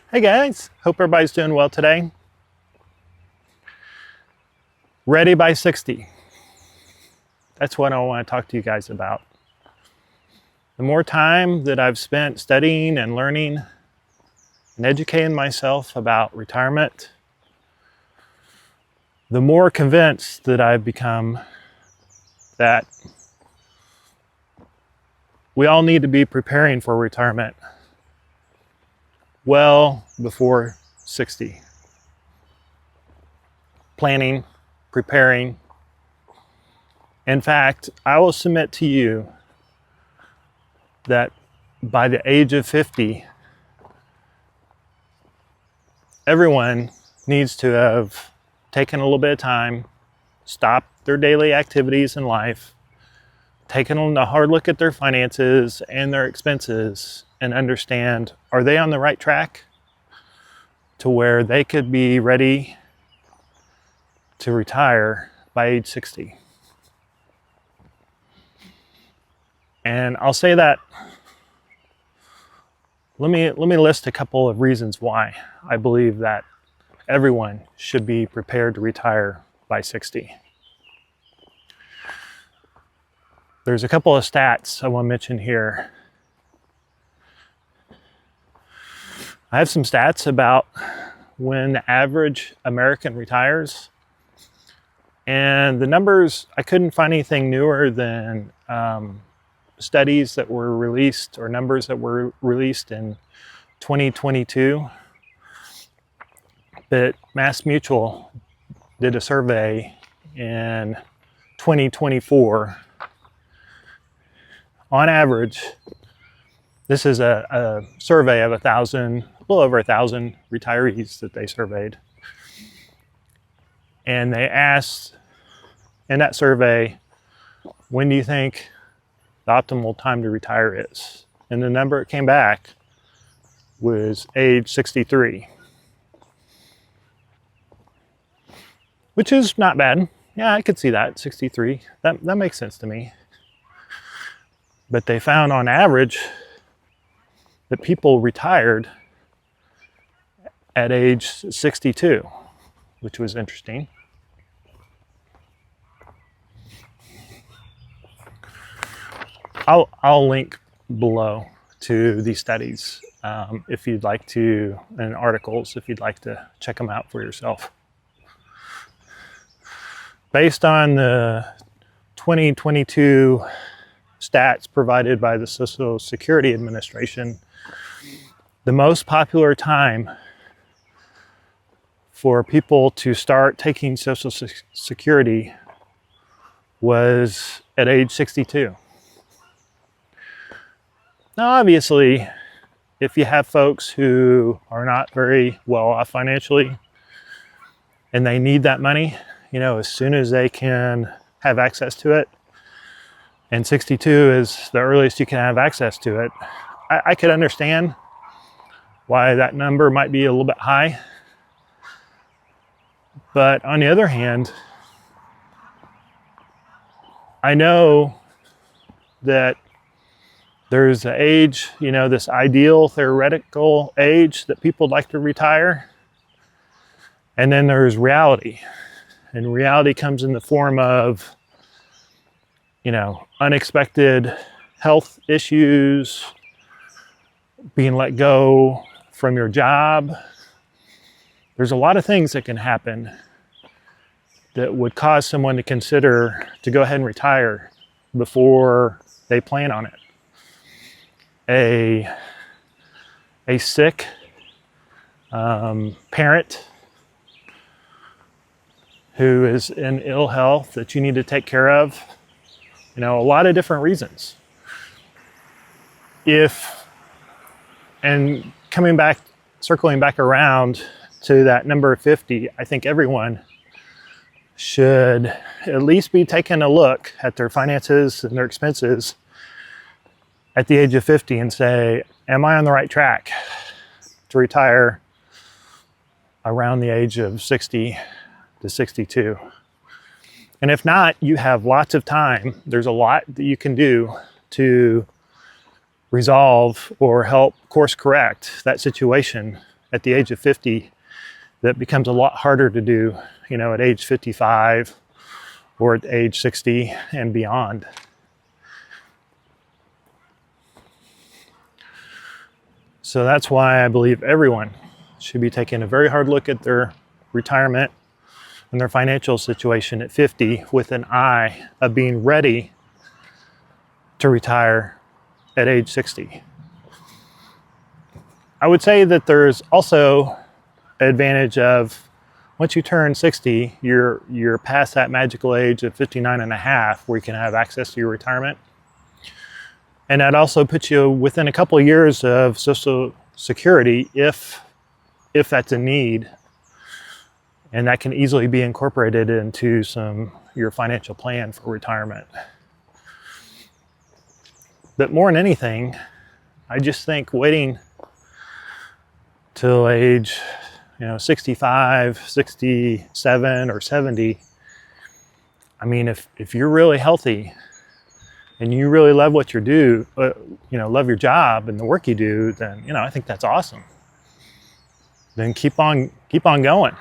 Hey guys, hope everybody's doing well today. Ready by 60. That's what I want to talk to you guys about. The more time that I've spent studying and learning and educating myself about retirement, the more convinced that I've become that we all need to be preparing for retirement well before 60. Planning, preparing. In fact, I will submit to you that by the age of 50, everyone needs to have taken a little bit of time, stopped their daily activities in life, taken a hard look at their finances and their expenses, and understand, are they on the right track to where they could be ready to retire by age 60? And I'll say that, let me list a couple of reasons why I believe that everyone should be prepared to retire by 60. There's a couple of stats I want to mention here. I have some stats about when the average American retires, and the numbers, I couldn't find anything newer than studies that were released or numbers that were released in 2022. But MassMutual did a survey in 2024. On average, this is a survey of a little over 1,000 retirees that they surveyed. And they asked in that survey, when do you think the optimal time to retire is? And the number that came back was age 63. Which is not bad. Yeah, I could see that, 63. That makes sense to me. But they found on average that people retired at age 62, which was interesting. I'll link below to these studies if you'd like to, and articles if you'd like to check them out for yourself. Based on the 2022 stats provided by the Social Security Administration, the most popular time for people to start taking Social Security was at age 62. Now, obviously, if you have folks who are not very well off financially and they need that money, as soon as they can have access to it, and 62 is the earliest you can have access to it, I could understand why that number might be a little bit high. But on the other hand, I know that there's an age, this ideal theoretical age that people like to retire. And then there's reality. And reality comes in the form of, unexpected health issues, being let go from your job. There's a lot of things that can happen that would cause someone to consider to go ahead and retire before they plan on it. A sick parent who is in ill health that you need to take care of, a lot of different reasons. And circling back around to that number 50, I think everyone should at least be taking a look at their finances and their expenses at the age of 50 and say, am I on the right track to retire around the age of 60 to 62? And if not, you have lots of time. There's a lot that you can do to resolve or help course correct that situation at the age of 50 that becomes a lot harder to do, you know, at age 55 or at age 60 and beyond. So that's why I believe everyone should be taking a very hard look at their retirement and their financial situation at 50 with an eye of being ready to retire at age 60. I would say that there's also an advantage of once you turn 60, you're past that magical age of 59 and a half where you can have access to your retirement. And that also puts you within a couple of years of Social Security if that's a need. And that can easily be incorporated into your financial plan for retirement. But more than anything, I just think waiting till age, 65, 67, or 70, I mean, if you're really healthy and you really love what you do, love your job and the work you do, then, I think that's awesome. Then keep on going.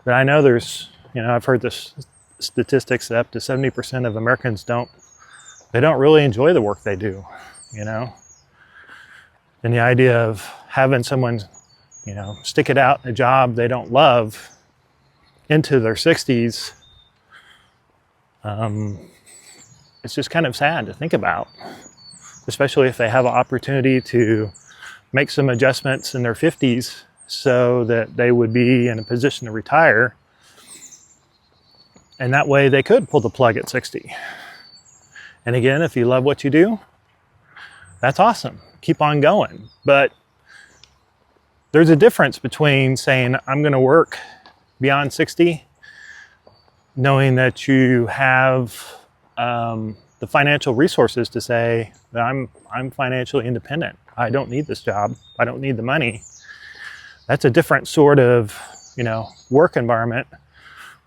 But I know there's, I've heard this statistics that up to 70% of Americans don't really enjoy the work they do, And the idea of having someone, stick it out in a job they don't love into their 60s, it's just kind of sad to think about, especially if they have an opportunity to make some adjustments in their 50s so that they would be in a position to retire. And that way they could pull the plug at 60. And again, if you love what you do, that's awesome. Keep on going. But there's a difference between saying, I'm going to work beyond 60, knowing that you have the financial resources to say that I'm financially independent. I don't need this job. I don't need the money. That's a different sort of, work environment,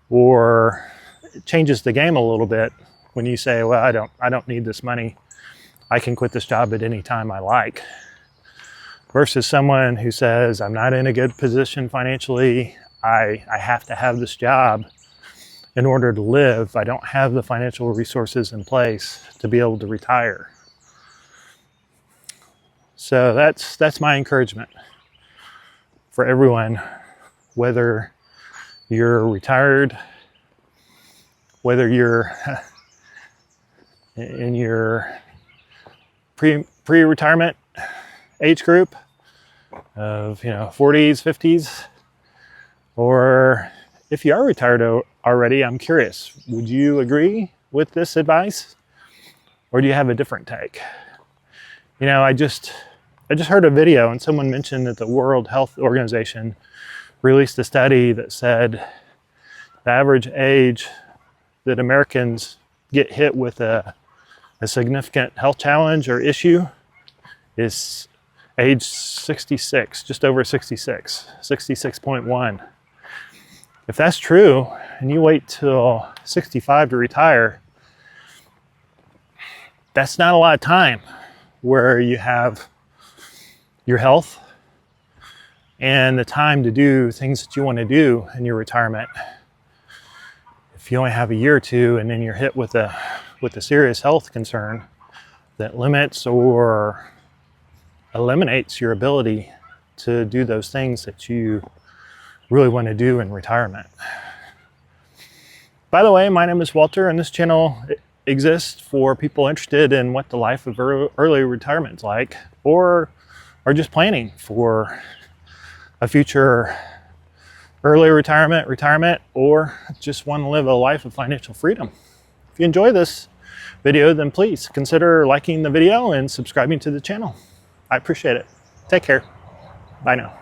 or it changes the game a little bit when you say, well, I don't need this money. I can quit this job at any time I like. Versus someone who says, I'm not in a good position financially. I have to have this job in order to live. I don't have the financial resources in place to be able to retire. So that's my encouragement for everyone, whether you're retired, whether you're in your pre-retirement age group of 40s, 50s, or if you are retired already. I'm curious, would you agree with this advice, or do you have a different take? I just heard a video and someone mentioned that the World Health Organization released a study that said the average age that Americans get hit with a significant health challenge or issue is age 66, just over 66, 66.1. If that's true, and you wait till 65 to retire, that's not a lot of time where you have your health and the time to do things that you want to do in your retirement. If you only have a year or two and then you're hit with a serious health concern that limits or eliminates your ability to do those things that you really want to do in retirement. By the way, my name is Walter, and this channel exists for people interested in what the life of early retirement is like, or are just planning for a future early retirement, or just want to live a life of financial freedom. If you enjoy this video, then please consider liking the video and subscribing to the channel. I appreciate it. Take care. Bye now.